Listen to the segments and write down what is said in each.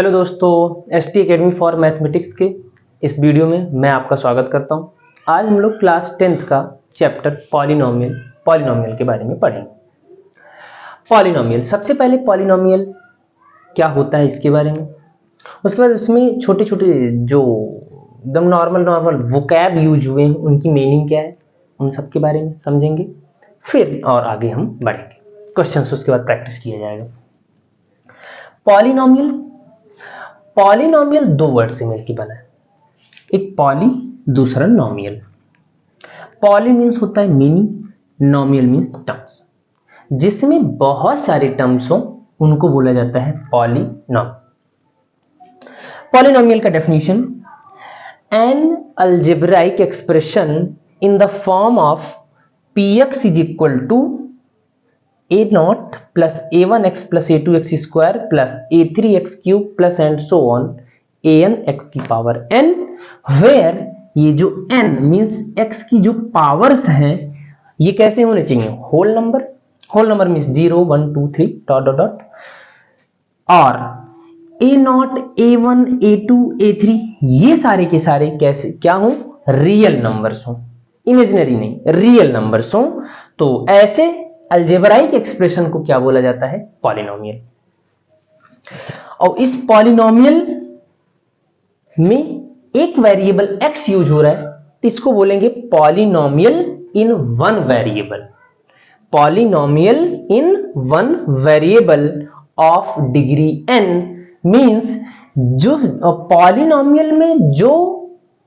Hello दोस्तों, ST academy for mathematics के इस वीडियो में मैं आपका स्वागत करता हूं। आज हम लोग क्लास 10th का चैप्टर पॉलिनोमियल के बारे में पढ़ेंगे। पॉलिनोमियल, सबसे पहले पॉलिनोमियल क्या होता है इसके बारे में, उसके बाद उसमें छोटे छोटे जो एकदम नॉर्मल वोकैब यूज हुए हैं उनकी मीनिंग क्या है, उन सब के बारे में समझेंगे। फिर और आगे हम बढ़ेंगे, क्वेश्चंस उसके बाद प्रैक्टिस किया जाएगा। पॉलिनोमियल दो वर्ड से मिलकर बना है, एक पॉली दूसरा नोमियल। पॉली मीन्स होता है मेनी, नोमियल मीन्स टर्म्स। जिसमें बहुत सारे टर्म्स हो उनको बोला जाता है पॉलिनोमियल। पॉलिनोमियल का definition, an algebraic expression in the form of px is equal to a0 plus a1x plus a2x square plus a3x cube plus and so on an x की पावर n, where ये जो n means x की जो powers हैं ये कैसे होने चाहिए, whole number means 0 1 2 3 dot dot dot, और a0 a1 a2 a3 ये सारे के सारे कैसे क्या हो, रियल नंबर्स हो, इमेजिनरी नहीं, रियल नंबर्स हो। तो ऐसे अलजेब्राइक एक्सप्रेशन को क्या बोला जाता है, पॉलिनोमियल। और इस पॉलिनोमियल में एक वेरिएबल x यूज हो रहा है तो इसको बोलेंगे polynomial in one variable. Polynomial in one variable of degree n means जो पॉलिनोमियल में जो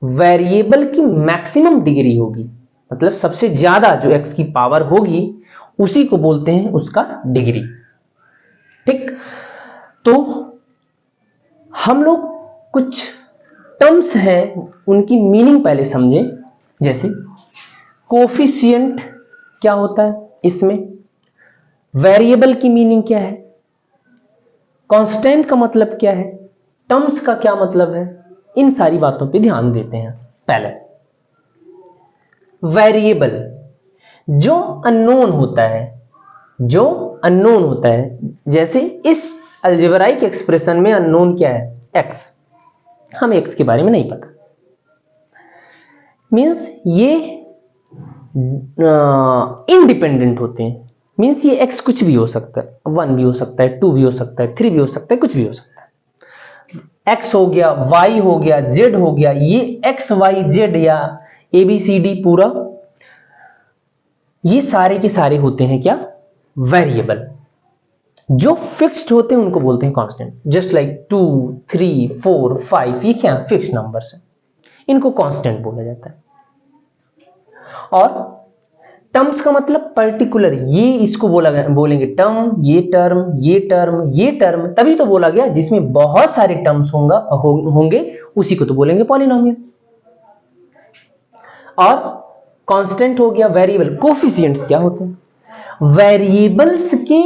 वेरिएबल की मैक्सिमम डिग्री होगी, मतलब सबसे ज्यादा जो x की पावर होगी उसी को बोलते हैं उसका डिग्री। ठीक, तो हम लोग कुछ टर्म्स हैं उनकी मीनिंग पहले समझें। जैसे कोफिशिएंट क्या होता है, इसमें वेरिएबल की मीनिंग क्या है, कांस्टेंट का मतलब क्या है, टर्म्स का क्या मतलब है, इन सारी बातों पे ध्यान देते हैं। पहले वेरिएबल जो अननोन होता है, जैसे इस अलजेब्राइक एक्सप्रेशन में अननोन क्या है, x, हमें x के बारे में नहीं पता, मींस ये इंडिपेंडेंट होते हैं, मींस ये x कुछ भी हो सकता है, 1 भी हो सकता है, 2 भी हो सकता है, 3 भी हो सकता है, कुछ भी हो सकता है। x हो गया, y हो गया, z हो गया, ये x y z या ABCD पूरा, ये सारे के सारे होते हैं क्या, वेरिएबल। जो फिक्स्ड होते हैं उनको बोलते हैं कांस्टेंट। जस्ट लाइक 2 3 4 5 ये क्या फिक्स्ड नंबर्स हैं, इनको कांस्टेंट बोला जाता है। और टर्म्स का मतलब पर्टिकुलर, ये इसको बोलेंगे टर्म, ये टर्म, ये टर्म, ये टर्म, तभी तो बोला गया जिसमें बहुत सारे टर्म्स होंगे उसी को तो बोलेंगे पॉलिनोमियल। और कांस्टेंट हो गया वेरिएबल। कोफिशिएंट्स क्या होते हैं, वेरिएबल्स के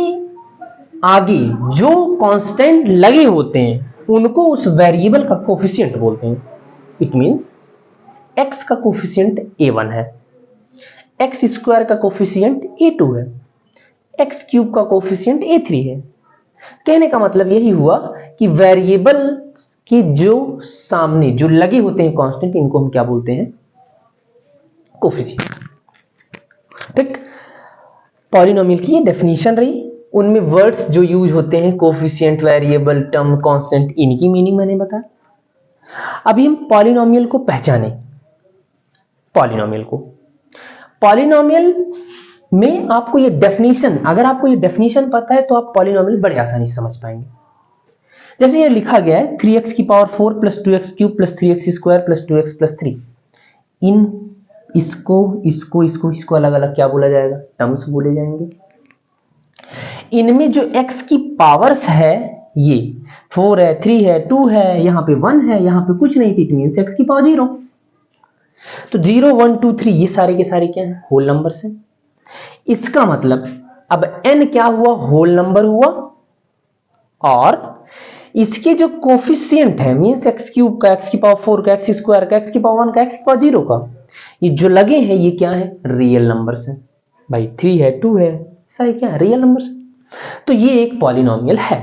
आगे जो कांस्टेंट लगे होते हैं उनको उस वेरिएबल का कोफिशिएंट बोलते हैं। इट मींस x का कोफिशिएंट a1 है, x स्क्वायर का कोफिशिएंट a2 है, x क्यूब का कोफिशिएंट a3 है। कहने का मतलब यही हुआ कि वेरिएबल के जो सामने जो लगे होते हैं कांस्टेंट, इनको हम क्या बोलते हैं, कोफिशिएंट। ठीक, पॉलिनोमियल की ये डेफिनेशन रही। उनमें वर्ड्स जो यूज होते हैं, कोफिशिएंट, वेरिएबल, टर्म, कांस्टेंट, इनकी मीनिंग मैंने बताया। अभी हम पॉलिनोमियल को पहचानें। पॉलिनोमियल में आपको ये डेफिनेशन, अगर आपको ये डेफिनेशन पता है तो आप पॉलिनोमियल बड़े आसानी से समझ पाएंगे। जैसे ये लिखा गया है 3x की power 4 plus 2x cube plus 3x square plus 2x plus 3, इसको अलग अलग क्या बोला जाएगा, टर्म्स बोले जाएंगे। इनमें जो x की पावर्स है, ये 4 है, 3 है, 2 है, यहां पे 1 है, यहां पे कुछ नहीं थी, इट मींस x की पावर 0। तो 0 1 2 3 ये सारे के सारे क्या है, होल नंबर से। इसका मतलब अब n क्या हुआ, होल नंबर हुआ, और इसके जो कोफिशिएंट है मींस x क्यूब का, x की पावर 4 का, x स्क्वायर का, x की पावर 1 का, x की पावर 0 का, ये जो लगे हैं ये क्या है, रियल नंबर्स हैं भाई। 3 है, 2 है, सारे क्या है, रियल नंबर्स। तो ये एक पॉलिनोमियल है।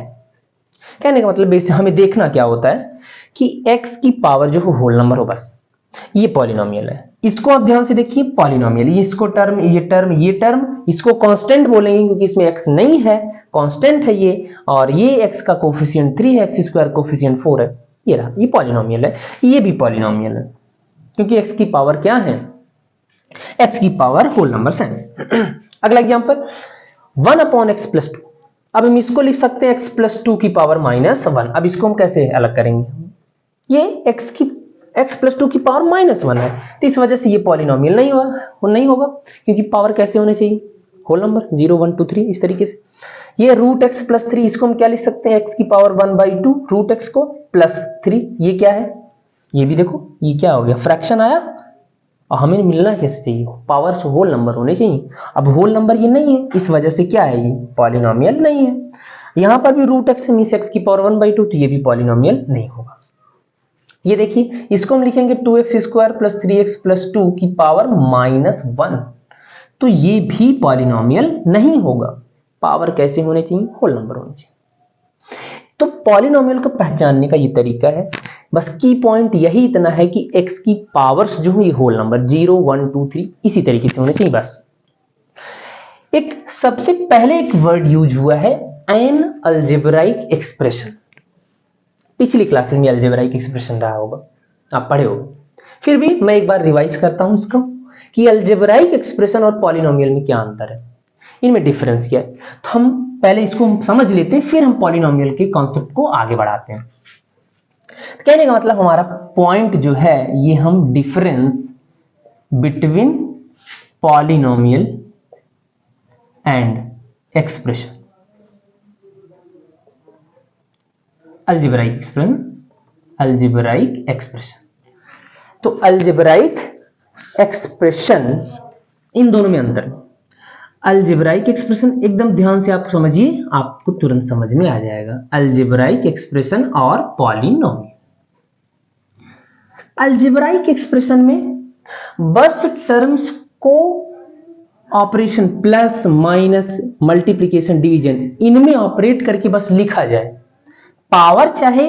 कहने का मतलब बेसिक हमें देखना क्या होता है कि x की पावर जो होल नंबर हो, बस ये पॉलिनोमियल है। इसको आप ध्यान से देखिए, पॉलिनोमियल, इसको टर्म, ये टर्म, ये टर्म, इसको कांस्टेंट बोलेंगे क्योंकि इसमें x नहीं है, कांस्टेंट है ये, और ये x का कोफिशिएंट 3 है, x स्क्वायर कोफिशिएंट 4 है, ये रहा, ये पॉलिनोमियल है। ये भी पॉलिनोमियल है क्योंकि x की पावर क्या है, x की पावर होल नंबर्स हैं। अगला एग्जांपल 1/x+2। अब हम इसको लिख सकते हैं x+2 की पावर -1। अब इसको हम कैसे अलग करेंगे, ये x+2 की पावर -1 है, तो इस वजह से ये पॉलिनोमियल नहीं होगा क्योंकि पावर कैसे होने चाहिए, होल नंबर, 0 1 2 3 इस तरीके से। ये √x+3, इसको हम क्या लिख सकते हैं, x की पावर 1/2 √x को +3, ये क्या है, ये भी देखो ये क्या हो गया, फ्रैक्शन आया, और हमें मिलना कैसे चाहिए, पावर होल नंबर होने चाहिए। अब होल नंबर ये नहीं है, इस वजह से क्या है, ये पॉलिनोमियल नहीं है। यहां पर भी √x मींस x की पावर 1/2, तो ये भी पॉलिनोमियल नहीं होगा। ये देखिए, इसको हम लिखेंगे 2x² + 3x + 2 की पावर -1, तो ये भी पॉलिनोमियल नहीं होगा। पावर कैसे होने चाहिए, होल नंबर होने चाहिए। तो पॉलिनोमियल को पहचानने का ये तरीका है, बस की पॉइंट यही इतना है कि x की पावर्स जो है ये होल नंबर 0 1 2 3 इसी तरीके से होने चाहिए। बस एक सबसे पहले एक वर्ड यूज हुआ है, एन अलजेब्राइक एक्सप्रेशन। पिछली क्लासेस में अलजेब्राइक एक्सप्रेशन रहा होगा, आप पढ़े हो, फिर भी मैं एक बार रिवाइज करता हूं इसको कि अलजेब्राइक एक्सप्रेशन और पॉलिनोमियल में क्या अंतर है, इनमें डिफरेंस क्या है। तो हम पहले इसको समझ लेते हैं, फिर हम पॉलिनोमियल के कॉन्सेप्ट को आगे बढ़ाते हैं। कहने का मतलब हमारा पॉइंट जो है, ये हम difference between polynomial and expression, algebraic expression. तो अलजेब्राइक एक्सप्रेशन, इन दोनों में अंतर। अलजेब्राइक एक्सप्रेशन एकदम ध्यान से आप समझिए, आपको तुरंत समझ में आ जाएगा, अलजेब्राइक एक्सप्रेशन और पॉलिनोमियल। अलजेब्राइक एक्सप्रेशन में बस टर्म्स को operation plus minus multiplication division इनमें ऑपरेट करके बस लिखा जाए, पावर चाहे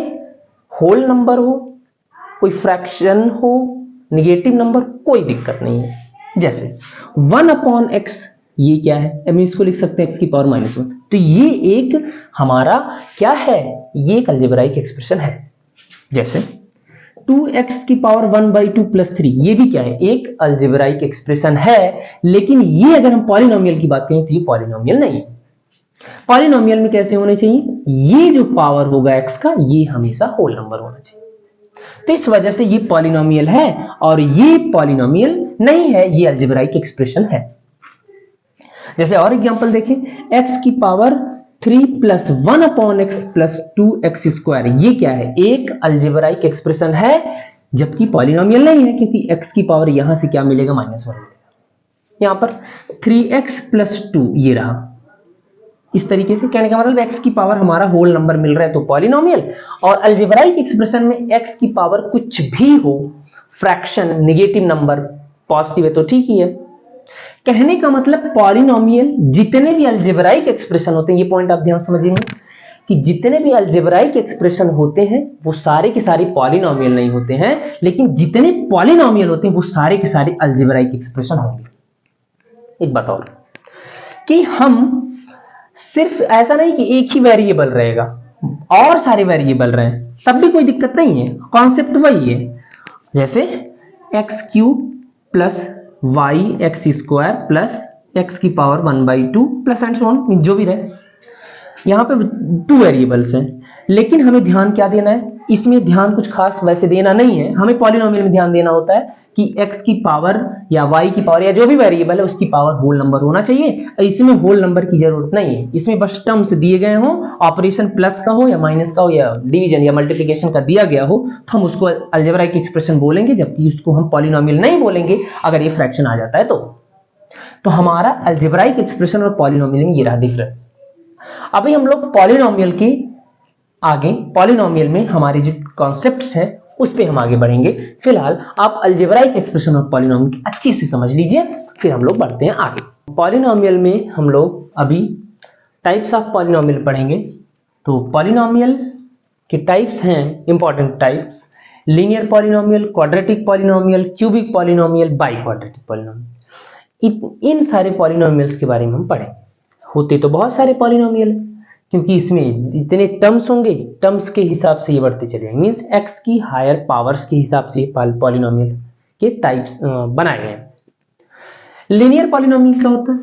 होल नंबर हो, कोई फ्रैक्शन हो, नेगेटिव नंबर, कोई दिक्कत नहीं है। जैसे 1/x, ये क्या है, हम इसको लिख सकते हैं x की पावर -1, तो ये एक हमारा क्या है, ये एक अलजेब्राइक एक्सप्रेशन है। जैसे 2x की पावर 1/2 + 3, ये भी क्या है, एक अलजेब्राइक एक्सप्रेशन है, लेकिन ये अगर हम पॉलिनोमियल की बात करें तो ये पॉलिनोमियल नहीं है। पॉलिनोमियल में कैसे होने चाहिए, ये जो पावर होगा x का, ये हमेशा होल नंबर होना चाहिए। तो इस वजह से ये पॉलिनोमियल है और ये पॉलिनोमियल नहीं है, ये अलजेब्राइक एक्सप्रेशन है। जैसे और एग्जांपल देखें, x की पावर 3 + 1/x + 2x², ये क्या है, एक अलजेब्राइक एक्सप्रेशन है, जबकि पॉलिनोमियल नहीं है, क्योंकि x की पावर यहां से क्या मिलेगा, -1 मिलेगा। यहां पर 3x + 2 ये रहा, इस तरीके से। कहने का मतलब x की पावर हमारा होल नंबर मिल रहा है तो पॉलिनोमियल, और अलजेब्राइक एक्सप्रेशन में x की पावर कुछ भी हो, फ्रैक्शन, नेगेटिव नंबर, पॉजिटिव है तो ठीक ही है। कहने का मतलब पॉलिनोमियल जितने भी अलजेब्राइक एक्सप्रेशन होते हैं, ये पॉइंट आप ध्यान समझिएंगे कि जितने भी अलजेब्राइक एक्सप्रेशन होते हैं वो सारे के सारे पॉलिनोमियल नहीं होते हैं, लेकिन जितने पॉलिनोमियल होते हैं वो सारे के सारे अलजेब्राइक एक्सप्रेशन होंगे। एक बात और कि हम सिर्फ ऐसा नहीं कि एक ही वेरिएबल रहेगा और सारे वेरिएबल रहे, तब भी कोई दिक्कत नहीं है, कॉन्सेप्ट वही है। जैसे x³ + yx² + x की power 1/2 plus and so on, जो भी रहे, यहां पे 2 वेरिएबल्स हैं, लेकिन हमें ध्यान क्या देना है, इसमें ध्यान कुछ खास वैसे देना नहीं है। हमें पॉलिनोमियल में ध्यान देना होता है कि x की पावर या y की पावर या जो भी वेरिएबल है उसकी पावर होल नंबर होना चाहिए। इसमें होल नंबर की जरूरत नहीं है, इसमें बस टर्म्स दिए गए हो, ऑपरेशन प्लस का हो या माइनस का हो या डिवीजन या मल्टीप्लिकेशन का दिया गया हो, तो हम उसको अलजेब्राइक एक्सप्रेशन बोलेंगे, जबकि उसको हम पॉलिनोमियल नहीं बोलेंगे अगर ये फ्रैक्शन आ जाता है तो हमारा अलजेब्राइक एक्सप्रेशन और पॉलिनोमियल में ये रहा डिफरेंस। अभी हम लोग पॉलिनोमियल के आगे, पॉलिनोमियल में हमारे जो कॉन्सेप्ट्स हैं उस पे हम आगे बढ़ेंगे। फिलहाल आप अलजेब्राइक एक्सप्रेशन और पॉलिनोमियल की अच्छे से समझ लीजिए, फिर हम लोग बढ़ते हैं आगे। पॉलिनोमियल में हम लोग अभी टाइप्स ऑफ पॉलिनोमियल पढ़ेंगे। तो पॉलिनोमियल कि टाइप्स हैं, important types, linear polynomial, quadratic polynomial, cubic polynomial, bi quadratic polynomial. इन सारे पॉलिनोमियल्स के बारे में हम पढ़ें। होते तो बहुत सारे पॉलिनोमियल हैं, क्योंकि इसमें जितने टर्म्स होंगे टर्म्स के हिसाब से ये बढ़ते चले जाएंगे, मीन्स एक्स की हायर पावर्स के हिसाब से पॉलिनोमियल के टाइप्स बनाए गए हैं। लीनियर पॉलिनोमियल क्या होता है?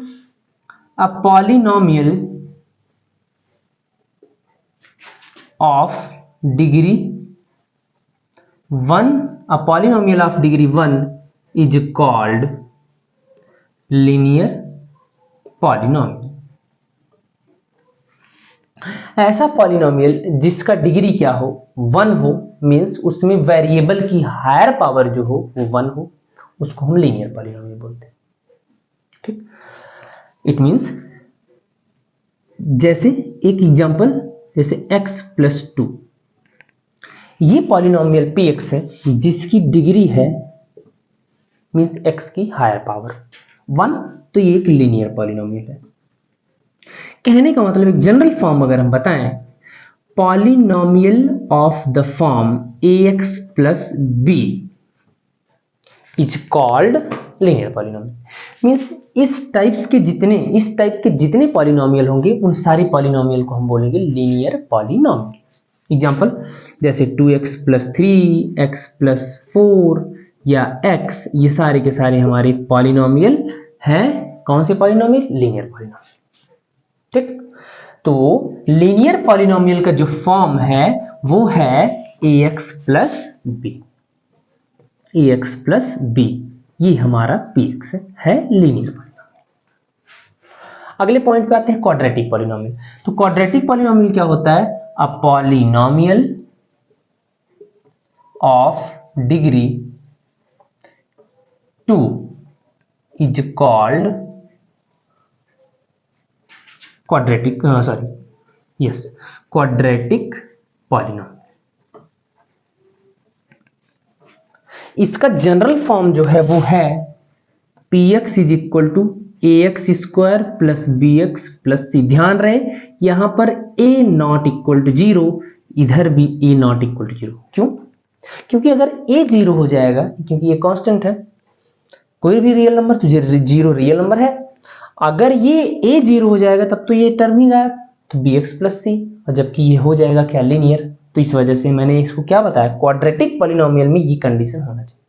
A polynomial of degree 1, a polynomial of degree 1 is called linear polynomial। ऐसा पॉलिनोमियल जिसका डिग्री क्या हो, 1 हो, मीन्स उसमें वेरिएबल की हायर पावर जो हो वो 1 हो, उसको हम लीनियर पॉलिनोमियल बोलते हैं। ठीक, इट मीन्स जैसे एक एग्जांपल, जैसे x प्लस 2, ये पॉलिनोमियल px है जिसकी डिग्री है मीन्स x की हायर पावर 1, तो ये एक लीनियर पॉलिनोमियल है। कहने का मतलब एक जनरल फॉर्म अगर हम बताएं, polynomial of the form ax plus b is called linear polynomial. Means इस टाइप के जितने पॉलिनोमियल होंगे उन सारी पॉलिनोमियल को हम बोलेंगे लीनियर पॉलिनोमियल। एग्जांपल जैसे 2x प्लस 3, x प्लस 4 या x, ये सारे के सारे हमारे पॉलिनोमियल हैं। कौन से पॉलिनोमियल? Linear polynomial. ठीक, तो लीनियर पॉलिनोमियल का जो फॉर्म है वो है ax plus b। ax plus b ये हमारा px है लीनियर पॉलिनोमियल। अगले पॉइंट पे आते हैं क्वाड्रेटिक पॉलिनोमियल। तो क्वाड्रेटिक पॉलिनोमियल क्या होता है? A polynomial of degree 2 is called quadratic polynomial. इसका जनरल फॉर्म जो है वो है px is equal to ax square plus bx plus c। ध्यान रहे यहां पर a नॉट इक्वल टू 0, इधर भी a नॉट इक्वल टू 0। क्यों? क्योंकि अगर a 0 हो जाएगा, क्योंकि ये कांस्टेंट है, कोई भी रियल नंबर तो 0 रियल नंबर है, अगर ये a 0 हो जाएगा तब तो ये टर्म ही गायब, तो bx प्लस c, और जबकि ये हो जाएगा क्या? लीनियर। तो इस वजह से मैंने इसको क्या बताया, क्वाड्रेटिक पॉलिनोमियल में ये कंडीशन होना चाहिए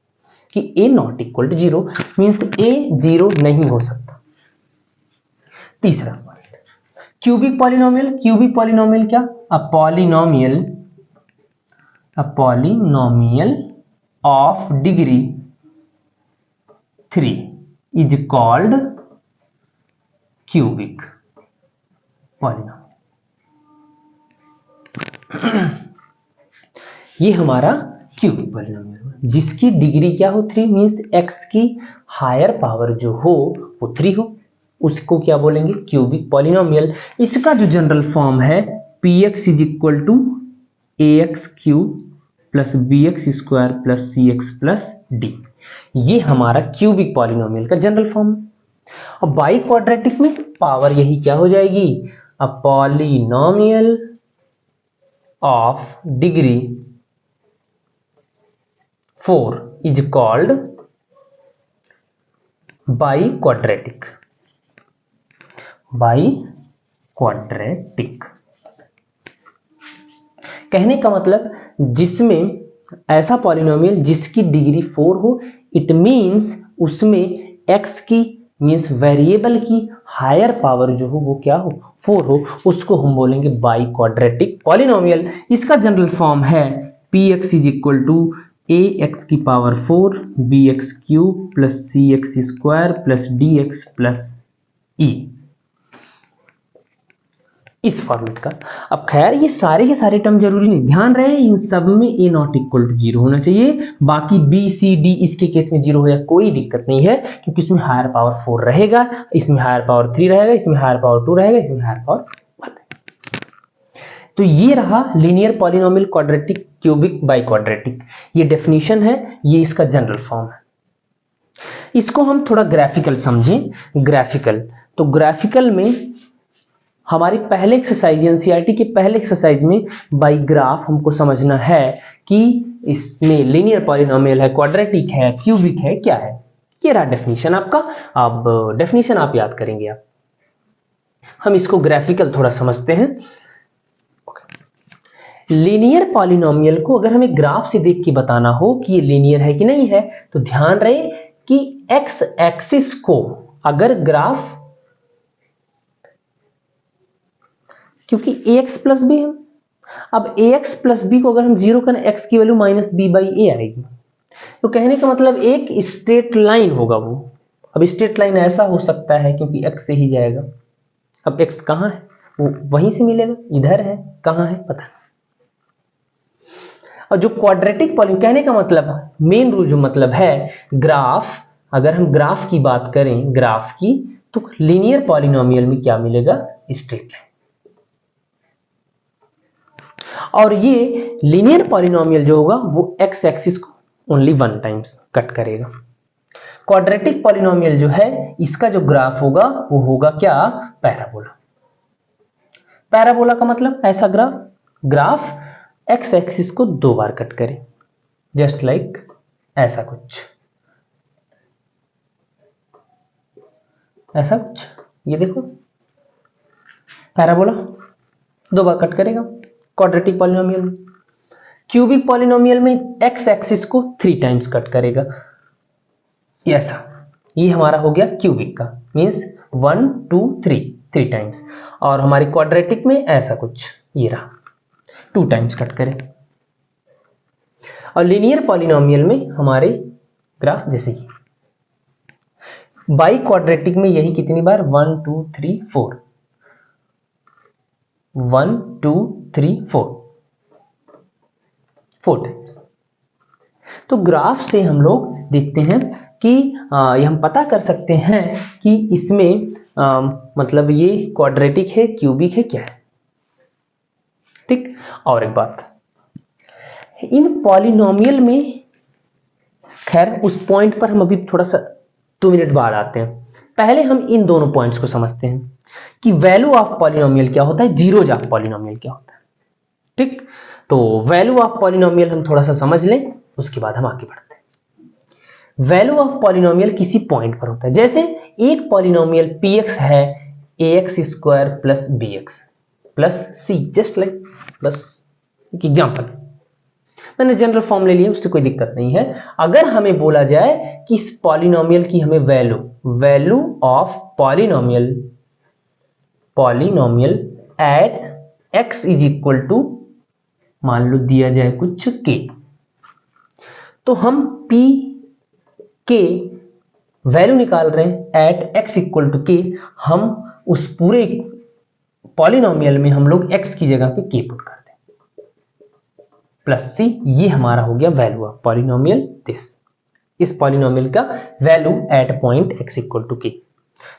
कि a not equal to 0, means a 0 नहीं हो सकता। तीसरा point, cubic polynomial. Cubic polynomial क्या? A polynomial of degree 3 is called cubic polynomial. ये हमारा क्यूबिक पॉलिनोमियल जिसकी डिग्री क्या हो? 3, मीन्स x की हायर पावर जो हो वो 3 हो, उसको क्या बोलेंगे? Cubic polynomial. इसका जो जनरल फॉर्म है px is equal to ax cube plus bx square plus cx plus d, ये हमारा क्यूबिक पॉलिनोमियल का जनरल फॉर्म। और बाई क्वाड्रेटिक में पावर यही क्या हो जाएगी? अ polynomial of degree 4 is called by quadratic. कहने का मतलब जिसमें ऐसा पॉलिनोमियल जिसकी डिग्री 4 हो, इट मींस उसमें x की मींस वेरिएबल की हायर पावर जो हो वो क्या हो? 4 हो, उसको हम बोलेंगे बाई क्वाड्रेटिक पॉलिनोमियल। इसका जनरल फॉर्म है px is equal to ax की power 4 bx cube plus cx square plus dx plus e, इस फॉर्मेट का। अब खैर ये सारे के सारे टर्म जरूरी नहीं, ध्यान रहे इन सब में a नॉट इक्वल टू 0 होना चाहिए, बाकी b c d इसके केस में 0 हो जाए कोई दिक्कत नहीं है, क्योंकि इसमें हायर पावर 4 रहेगा, इसमें हायर पावर 3 रहेगा, इसमें हायर पावर 2 रहेगा, इसमें हायर पावर 1 रहेगा। तो ये रहा linear polynomial, quadratic, cubic, by quadratic. ये डेफिनेशन है, ये इसका जनरल फॉर्म है। इसको हम थोड़ा ग्राफिकल समझें। ग्राफिकल, तो ग्राफिकल में हमारी पहले एक्सरसाइज एनसीईआरटी के पहले एक्सरसाइज में बाई ग्राफ हमको समझना है कि इसमें लीनियर पॉलिनोमियल है, क्वाड्रेटिक है, क्यूबिक है, क्या है। ये रहा डेफिनेशन आपका। अब डेफिनेशन आप याद करेंगे। आप हम इसको ग्राफिकल थोड़ा समझते हैं। लीनियर पॉलिनोमियल को अगर हमें ग्राफ से देख के बताना हो कि ये लीनियर है कि नहीं है, तो ध्यान रहे कि एक्स एक्सिस को अगर ग्राफ, क्योंकि ax प्लस बी है, अब ax प्लस बी को अगर हम जीरो करें, x की वैल्यू माइनस बी बाई ए आएगी। तो कहने का मतलब एक स्ट्रेट लाइन होगा वो। अब स्ट्रेट लाइन ऐसा हो सकता है क्योंकि x से ही जाएगा। अब x कहाँ है, वो वहीं से मिलेगा, इधर है, कहाँ है पता नहीं। और जो क्वाड्रेटिक पॉलिनोमियल, कहने का मतलब मेन रूल जो मतलब है ग्राफ, अगर हम ग्राफ की बात करें, ग्राफ की, तो लीनियर पॉलिनोमियल में क्या मिलेगा, स्ट्रेट लाइन। और ये लीनियर पॉलिनोमियल जो होगा वो एक्स एक्सिस को ओनली वन टाइम्स कट करेगा। क्वाड्रेटिक पॉलिनोमियल जो है इसका जो ग्राफ होगा वो होगा क्या, पैराबोला। पैराबोला का मतलब ऐसा ग्राफ एक्स एक्सिस को दो बार कट करे, जस्ट लाइक ऐसा कुछ, ऐसा कुछ। ये देखो पैराबोला दो बार कट करेगा क्वाड्रेटिक पॉलिनोमियल में। क्यूबिक पॉलिनोमियल में एक्स एक्सिस को थ्री टाइम्स कट करेगा, ऐसा। ये हमारा हो गया क्यूबिक का, मींस 1 2 3 थ्री टाइम्स। और हमारी क्वाड्रेटिक में ऐसा कुछ, ये रहा, टू टाइम्स कट करें। और लीनियर पॉलिनोमियल में हमारे ग्राफ जैसे ही बाई क्वाड्रेटिक में यही कितनी बार, 1 2 3 4, 1 2 3 4 टाइम्स। तो ग्राफ से हम लोग देखते हैं कि ये हम पता कर सकते हैं कि इसमें मतलब ये क्वाड्रेटिक है, क्यूबिक है, क्या है, ठीक। और एक बात, इन पॉलिनोमियल में, खैर उस पॉइंट पर हम अभी थोड़ा सा 2 मिनट बाद आते हैं। पहले हम इन दोनों पॉइंट्स को समझते हैं कि वैल्यू ऑफ पॉलिनोमियल क्या होता है, जीरोज ऑफ पॉलिनोमियल क्या होता है, ठीक। तो वैल्यू ऑफ पॉलिनोमियल हम थोड़ा सा समझ लें, उसके बाद हम आगे बढ़ते हैं। वैल्यू ऑफ पॉलिनोमियल किसी पॉइंट पर होता है। जैसे एक पॉलिनोमियल px है ax square plus bx plus c, just like, बस एक एग्जांपल, मैंने जनरल फॉर्म ले लिया, उससे कोई दिक्कत नहीं है। अगर हमें बोला जाए कि इस पॉलिनोमियल की हमें value of polynomial at x is equal to, मान लो दिया जाए कुछ k, तो हम p के वैल्यू निकाल रहे हैं at x equal to k। हम उस पूरे पॉलिनोमियल में हम लोग x की जगह पे k पुट कर दें प्लस c। ये हमारा हो गया वैल्यू ऑफ पॉलिनोमियल दिस, इस पॉलिनोमियल का value at point x equal to k।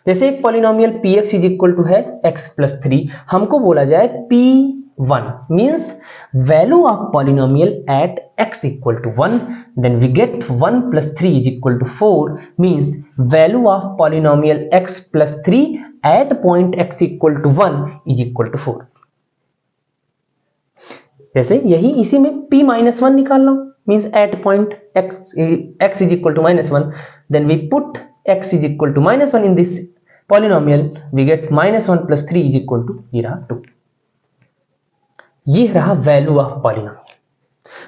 जैसे एक polynomial px is equal to है x प्लस 3, हमको बोला जाए p1 means value of polynomial at x equal to 1, then we get 1 plus 3 is equal to 4 means value of polynomial x plus 3 at point x equal to 1 is equal to 4। जैसे यही इसी में p minus 1 निकाल लो, means at point x is equal to minus 1, then we put x is equal to minus 1 in this polynomial, we get minus 1 plus 3 is equal to, ये रहा 2। ये रहा value of polynomial.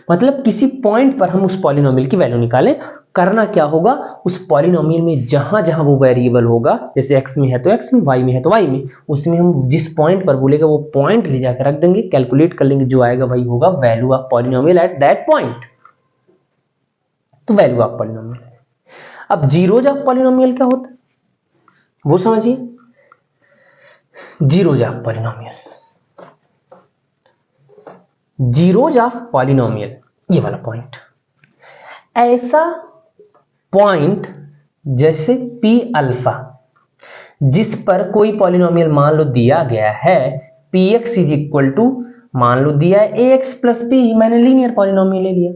मतलब किसी point पर हम उस पॉलिनोमियल की वैल्यू निकालें। करना क्या होगा, उस पॉलिनोमियल में जहां जहां वो वेरिएबल होगा, जैसे x में है तो x में, y में है तो y में, उसमें हम जिस पॉइंट पर बोलेगा वो पॉइंट ले जाकर रख देंगे, कैलकुलेट कर लेंगे, जो आएगा वही होगा value of polynomial at that point. तो वैल्यू ऑफ पॉलिनोमियल। अब जीरोज ऑफ पॉलिनोमियल क्या होता है वो समझिए। Zeros of polynomial, zeros of polynomial, ये वाला पॉइंट, ऐसा पॉइंट जैसे p अल्फा, जिस पर कोई पॉलिनोमियल मान लो दिया गया है px इज इक्वल टू, मान लो दिया है ax प्लस b, मैंने लीनियर पॉलिनोमियल ले लिया।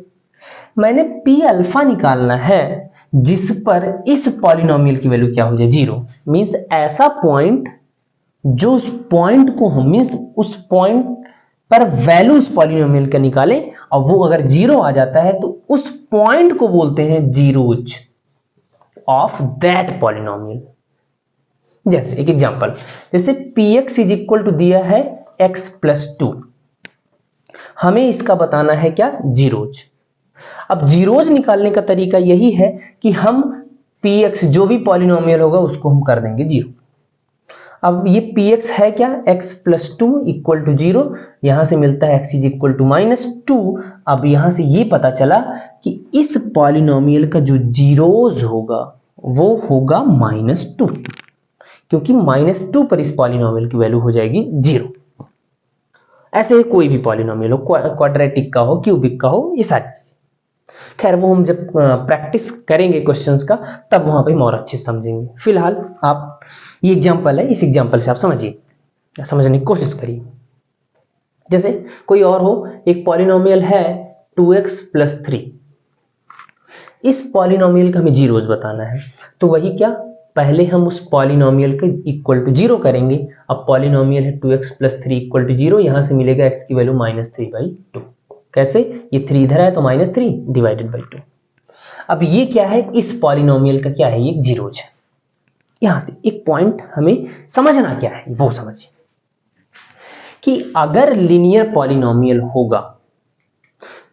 मैंने p अल्फा निकालना है जिस पर इस पॉलिनोमियल की वैल्यू क्या हो जाए, जीरो, मींस ऐसा पॉइंट जो उस पॉइंट को हम मींस उस पॉइंट पर वैल्यू उस पॉलिनोमियल का निकालें और वो अगर 0 आ जाता है तो उस पॉइंट को बोलते हैं जीरोज ऑफ दैट पॉलिनोमियल। जैसे एक एग्जांपल, जैसे px इज इक्वल टू दिया है x प्लस 2, हमें इसका बताना है क्या, जीरोज। अब जीरोज निकालने का तरीका यही है कि हम px जो भी पॉलिनोमियल होगा उसको हम कर देंगे 0। अब ये px है क्या, x प्लस 2 इक्वल टू 0, यहां से मिलता है x इज इक्वल टू -2। अब यहां से ये पता चला कि इस पॉलिनोमियल का जो जीरोज होगा वो होगा -2, क्योंकि -2 पर इस पॉलिनोमियल की वैल्यू हो जाएगी 0। ऐसे ही कोई भी पॉलिनोमियल हो, क्वाड्रेटिक का हो, क्यूबिक का हो, ये सारी चीजें, खैर वो हम जब प्रैक्टिस करेंगे क्वेश्चंस का तब वहां पे और अच्छे से समझेंगे। फिलहाल आप ये एग्जांपल है, इस एग्जांपल से आप समझिए, समझने की कोशिश करिए। जैसे कोई और हो, एक पॉलिनोमियल है 2x प्लस 3, इस पॉलिनोमियल का हमें जीरोज बताना है, तो वही क्या, पहले हम उस पॉलिनोमियल के इक्वल टू 0 करेंगे। अब पॉलिनोमियल है 2x प्लस 3 इक्वल टू 0, यहां से मिलेगा x की वैल्यू -3/2। कैसे, ये 3 इधर है तो -3 डिवाइडेड बाई 2। अब ये क्या है, इस पॉलिनोमियल का क्या है, ये जीरोज है। यहां से एक पॉइंट हमें समझना क्या है वो समझिए कि अगर लीनियर पॉलिनोमियल होगा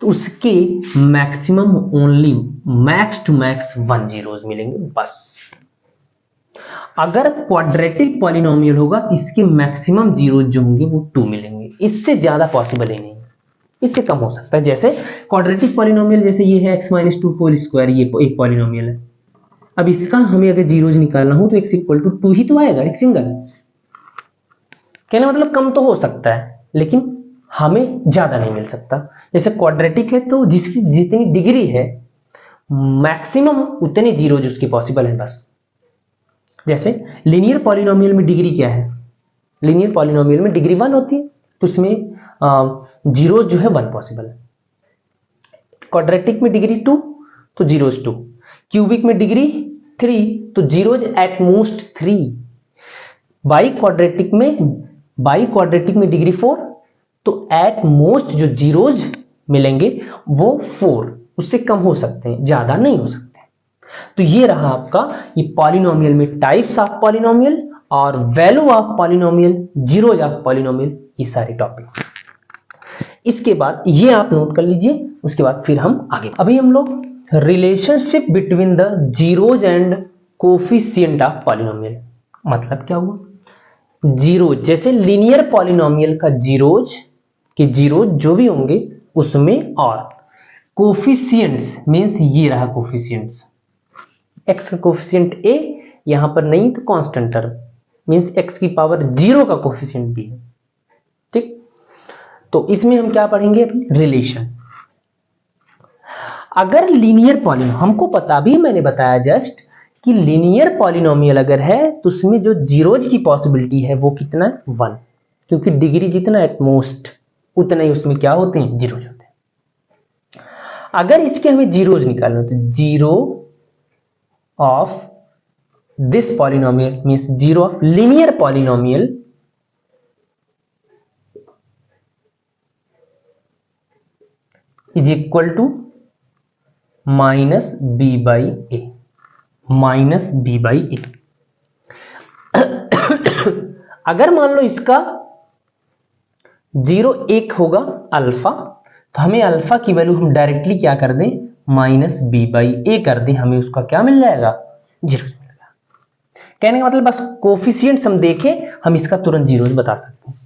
तो उसके maximum only max to max 1 zeros मिलेंगे बस। अगर क्वाड्रेटिक पॉलिनोमियल होगा तो इसके मैक्सिमम जीरोज जो होंगे वो 2 मिलेंगे, इससे ज्यादा पॉसिबल ही नहीं, इससे कम हो सकता है। जैसे क्वाड्रेटिक पॉलिनोमियल, जैसे ये है x-2 होल स्क्वायर, ये एक पॉलिनोमियल है। अब इसका हमें अगर जीरोज निकालना हो तो x इक्वल टू 2 ही तो आएगा, एक सिंगल। कहने मतलब कम तो हो सकता है लेकिन हमें ज्यादा नहीं मिल सकता। जैसे क्वाड्रेटिक है तो जिसकी जितनी डिग्री है मैक्सिमम उतने जीरोज उसकी पॉसिबल है बस। जैसे लीनियर पॉलिनोमियल में डिग्री क्या है, लीनियर पॉलिनोमियल में डिग्री 1 होती है तो उसमें जीरोज जो है 1 पॉसिबल है। क्वाड्रेटिक में डिग्री 2 तो जीरोज 2, क्यूबिक में डिग्री 3 तो zeros at most 3, by quadratic में डिग्री 4 तो एट मोस्ट जो जीरोज मिलेंगे वो 4, उससे कम हो सकते हैं, ज्यादा नहीं हो सकते। तो ये रहा आपका ये पॉलिनोमियल में टाइप्स ऑफ पॉलिनोमियल और value of polynomial, zeros of polynomial, ये सारे टॉपिक्स। इसके बाद ये आप नोट कर लीजिए, उसके बाद फिर हम आगे। अभी हम लोग relationship between the zeros and coefficient of polynomial, मतलब क्या हुआ, जीरोज जैसे लीनियर पॉलिनोमियल का जीरोज के जीरोज जो भी होंगे उसमें, और कोफिशिएंट्स मींस ये रहा कोफिशिएंट्स, x का कोफिशिएंट a यहां पर नहीं तो कांस्टेंट टर्म मींस x की पावर 0 का कोफिशिएंट भी है, ठीक। तो इसमें हम क्या पढ़ेंगे, रिलेशन। अगर लीनियर पॉलिनोमियल, हमको पता भी, मैंने बताया जस्ट कि लीनियर पॉलिनोमियल अगर है तो उसमें जो जीरोज की पॉसिबिलिटी है वो कितना है, 1, क्योंकि डिग्री जितना एट मोस्ट उतना ही उसमें क्या होते हैं, जीरोज होते हैं। अगर इसके हमें जीरोज निकालना तो zero of this polynomial means zero of linear polynomial is equal to -b/a, -b/a। अगर मान लो इसका 0 1 होगा अल्फा, तो हमें अल्फा की वैल्यू हम डायरेक्टली क्या कर दें, -b/a कर दें, हमें उसका क्या मिल जाएगा, 0 मिलेगा। कहने का मतलब बस कोफिशिएंट्स हम देखें हम इसका तुरंत जीरोज बता सकते हैं।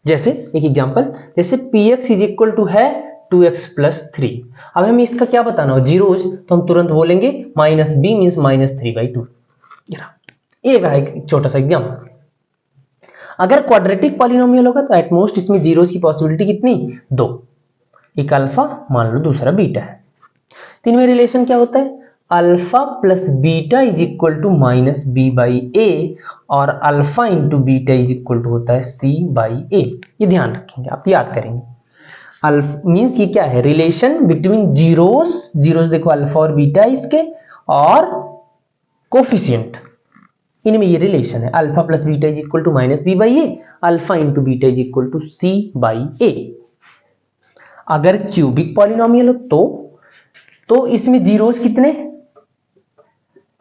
जैसे एक एग्जांपल, जैसे px इज इक्वल टू है 2x प्लस 3, अब हमें इसका क्या बताना हो, जीरोज, तो हम तुरंत बोलेंगे -b मींस -3/2। ये रहा एक छोटा सा एग्जांपल। अगर क्वाड्रेटिक पॉलिनोमियल होगा तो एटमोस्ट इसमें जीरोज की पॉसिबिलिटी कितनी, 2, एक अल्फा मान लो दूसरा बीटा है। तो इनमें रिलेशन क्या होता है, alpha plus beta is equal to -b/a और alpha into beta is equal to होता है c/a। ये ध्यान रखेंगे, आप याद करेंगे। अल्फा मींस ये क्या है, रिलेशन बिटवीन जीरोज देखो अल्फा और बीटा इसके, और कोफिशिएंट इनमें ये रिलेशन है, alpha plus beta is equal to minus B by A, alpha into beta is equal to C by A. अगर क्यूबिक पॉलिनोमियल हो तो इसमें जीरोस कितने,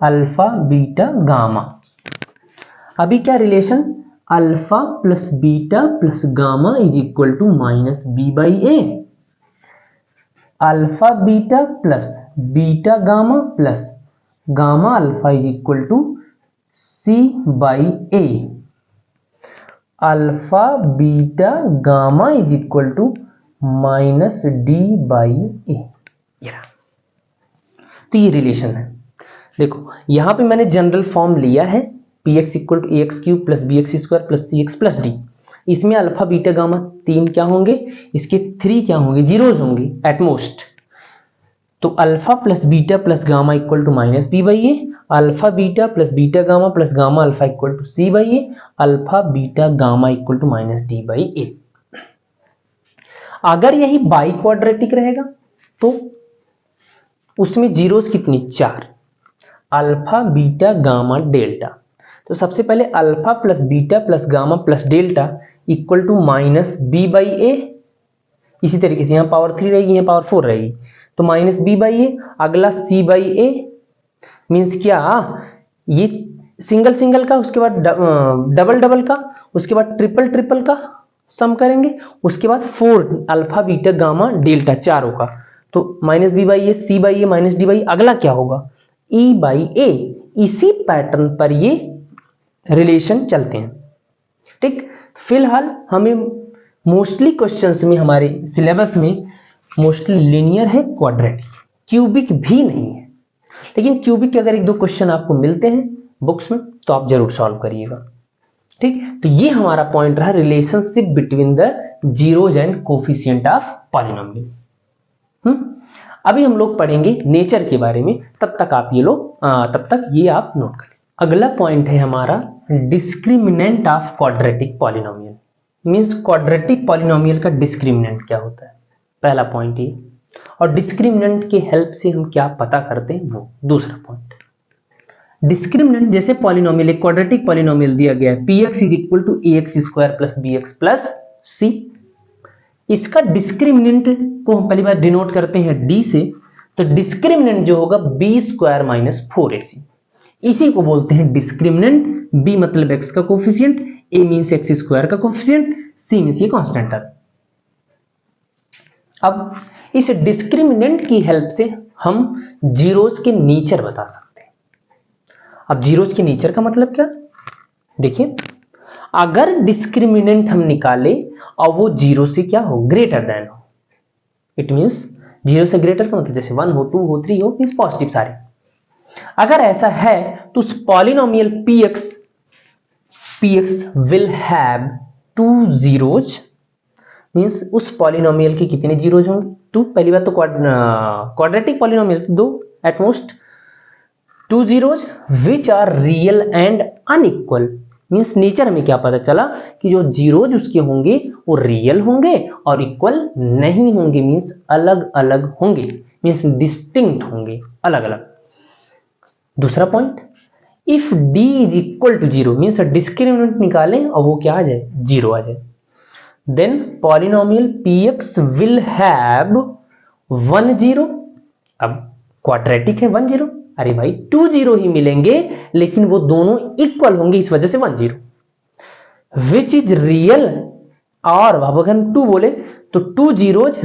अल्फा बीटा गामा। अभी क्या relation, alpha plus beta plus gamma is equal to minus B by A, alpha beta plus beta gamma plus gamma alpha is equal to C by A, alpha beta gamma is equal to minus D by A. तो ये relation है। देखो यहां पे मैंने general form लिया है, P X equal to A X cube plus B X square plus C X plus D. इसमें अल्फा बीटा गामा तीन क्या होंगे, इसके 3 क्या होंगे, जीरोज होंगे एट मोस्ट। तो alpha plus beta plus gamma equal to minus B by A, alpha beta plus beta gamma plus gamma alpha equal to C by A, alpha beta gamma equal to minus D by A. अगर यही by quadratic रहेगा तो उसमें zeros कितनी, 4, alpha beta gamma delta. तो सबसे पहले alpha plus beta plus gamma plus delta equal to minus B by A. इसी तरीके से यहां पावर 3 रहेगी, यहां पावर 4 रहेगी, तो माइनस बी बाई ए। अगला सी बाई ए मीन्स क्या, ये सिंगल सिंगल का, उसके बाद डबल डबल का, उसके बाद ट्रिपल ट्रिपल का सम करेंगे, उसके बाद 4 अल्फा बीटा गामा डेल्टा चारों का, तो minus B by A, C by A, minus D by. अगला क्या होगा, ई बाई ए। इसी पैटर्न पर ये रिलेशन चलते हैं। ठीक, फिलहाल हमें मोस्टली क्वेश्चंस में, हमारे सिलेबस में मोस्टली लिनियर है, क्वाड्रेटिक, क्यूबिक भी नहीं है। लेकिन क्यूबिक के अगर 1-2 क्वेश्चन आपको मिलते हैं बुक्स में तो आप जरूर सॉल्व करिएगा। ठीक, तो ये हमारा पॉइंट रहा, relationship between the zeros and coefficient of polynomial. अभी हम लोग पढ़ेंगे नेचर के बारे में, तब तक आप ये आप नोट करें। अगला पॉइंट है हमारा discriminant of quadratic polynomial. Means quadratic polynomial का डिस्क्रिमिनेंट क्या होता है, पहला पॉइंट ये। और डिस्क्रिमिनेंट की हेल्प से हम क्या पता करते हैं, वो दूसरा पॉइंट। डिस्क्रिमिनेंट, जैसे पॉलिनोमियल, एक क्वाड्रेटिक पॉलिनोमियल दिया गया है, P X is equal to A X square plus B X plus C. इसका डिस्क्रिमिनेंट को हम पहली बार डिनोट करते हैं डी से, तो डिस्क्रिमिनेंट जो होगा बी स्क्वायर माइनस 4ac, इसी को बोलते हैं डिस्क्रिमिनेंट। बी मतलब एक्स का कोफिशिएंट, ए मीन्स एक्स स्क्वायर का कोफिशिएंट, सी मीन्स ये कांस्टेंट है। अब इस डिस्क्रिमिनेंट की हेल्प से हम जीरोस के नेचर बता सकते हैं। अब जीरोस के नेचर का मतलब क्या, देखिए, अगर डिस्क्रिमिनेंट हम निकाले और वो जीरो से क्या हो, ग्रेटर देन हो, इट मींस जीरो से ग्रेटर का मतलब जैसे 1 हो, 2 हो, 3 हो, मींस पॉजिटिव सारे। अगर ऐसा है तो उस polynomial px will have 2 zeros, मींस उस पॉलिनोमियल के कितने जीरोज होंगे, 2। पहली बात तो quadratic polynomial 2 at most, 2 zeros which are real and unequal. Means nature हमें क्या पता चला कि जो जीरोज उसके होंगे वो रियल होंगे और इक्वल नहीं होंगे, मींस अलग अलग होंगे, मींस डिस्टिंक्ट होंगे, अलग अलग। दूसरा point, if D is equal to 0, means discriminant निकालें और वो क्या आ जाए, 0 आ जाए, then polynomial px will have 1 zero. अब क्वाड्रेटिक है 1 जीरो, अरे भाई 2 जीरो ही मिलेंगे लेकिन वो दोनों इक्वल होंगे, इस वजह से 1 जीरो। विच इज रियल, और अब अगर हम 2 बोले तो 2 zeros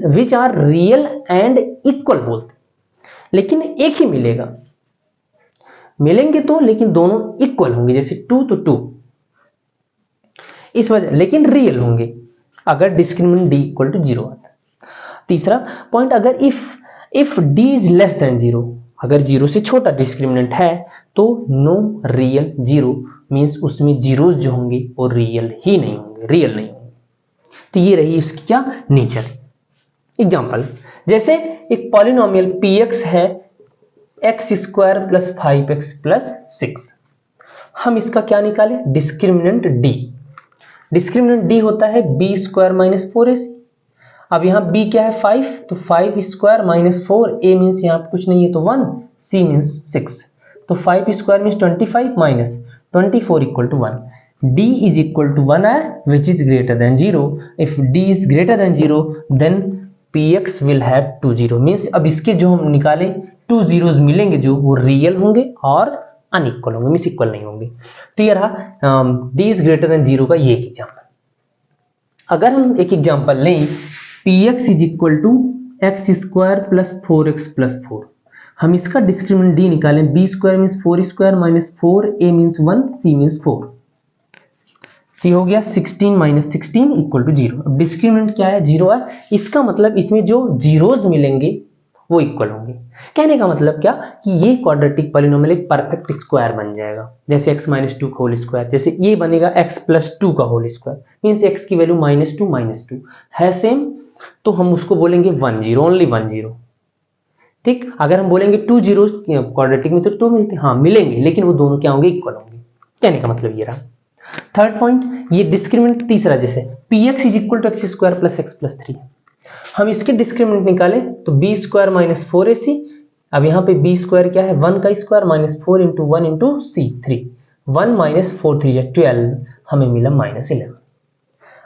which are real and equal बोलते, लेकिन एक ही मिलेगा, मिलेंगे तो लेकिन दोनों इक्वल होंगे, जैसे 2 तो 2, इस वजह, लेकिन रियल होंगे अगर डिस्क्रिमिनेंट डी इक्वल टू 0 आता है। तीसरा पॉइंट, अगर if D is less than 0, अगर 0 से छोटा डिस्क्रिमिनेंट है तो नो रियल 0, मींस उसमें जीरोस जो होंगे वो रियल ही नहीं होंगे, रियल नहीं होंगे। तो ये रही उसकी क्या नेचर। एग्जांपल, जैसे एक पॉलिनोमियल px है x square plus 5x plus 6, हम इसका क्या निकाले, डिस्क्रिमिनेंट d। डिस्क्रिमिनेंट d होता है b स्क्वायर माइनस 4ac। अब यहाँ b क्या है 5, तो 5 स्क्वायर माइनस 4, a मीन्स यहाँ कुछ नहीं है तो 1, c मीन्स 6। तो 5 square means 25 minus 24 equal to 1. d is equal to 1 है which is greater than 0. If d is greater than 0 then px will have 2 0 means अब इसके जो हम निकाले 2 zeros मिलेंगे जो वो रियल होंगे और अनइक्वल होंगे मीन्स इक्वल नहीं होंगे. तो ये रहा d इज ग्रेटर देन 0 का ये एक एग्जाम्पल. अगर हम एक एग्जाम्पल लें px is equal to X square plus 4x plus 4. हम इसका डिस्क्रिमिनेंट d निकालें. b square means 4 square minus 4, a means 1, c means 4. ये हो गया 16 माइनस 16 इक्वल टू 0. अब डिस्क्रिमिनेंट क्या है? 0 है. इसका मतलब इसमें जो जीरोज मिलेंगे वो इक्वल होंगे. कहने का मतलब क्या कि ये क्वाड्रेटिक पॉलिनोमियल एक परफेक्ट स्क्वायर बन जाएगा. जैसे x माइनस 2 का होल स्क्वायर, जैसे ये बनेगा x प्लस 2 का होल स्क्वायर मीन्स x की वैल्यू -2 है सेम, तो हम उसको बोलेंगे 1 0, ओनली 1 0. ठीक. अगर हम बोलेंगे 2 0 क्वाड्रेटिक में तो मिलते, हाँ मिलेंगे, लेकिन वो दोनों क्या होंगे? इक्वल होंगे. कहने का मतलब ये रहा. थर्ड पॉइंट, ये डिस्क्रिमिनेंट तीसरा, जैसे px is equal to X square plus X plus 3. हम इसके डिस्क्रिमिनेंट निकालें तो b स्क्वायर माइनस 4ac. अब यहाँ पे b स्क्वायर क्या है? 1 का square minus 4 into 1 into c 3. 1 minus 4 3 या 12, हमें मिला -11.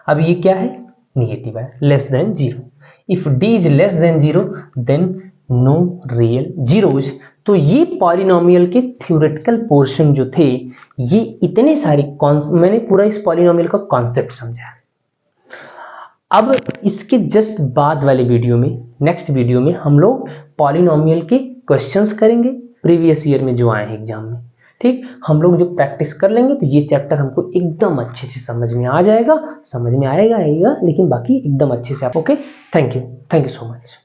अब ये क्या है? निगेटिव है, less than 0. If d is less than 0 then no real zeros. तो ये पॉलिनोमियल के थ्योरेटिकल पोर्शन जो थे, ये इतने सारे मैंने पूरा इस पॉलिनोमियल का कॉन्सेप्ट समझा. अब इसके जस्ट बाद वाले वीडियो में, नेक्स्ट वीडियो में हम लोग पॉलिनोमियल के क्वेश्चंस करेंगे प्रीवियस ईयर में जो आए हैं एग्जाम में. ठीक. हम लोग जो प्रैक्टिस कर लेंगे तो ये चैप्टर हमको एकदम अच्छे से समझ में आ जाएगा. समझ में आएगा लेकिन बाकी एकदम अच्छे से आप. Okay, thank you so much.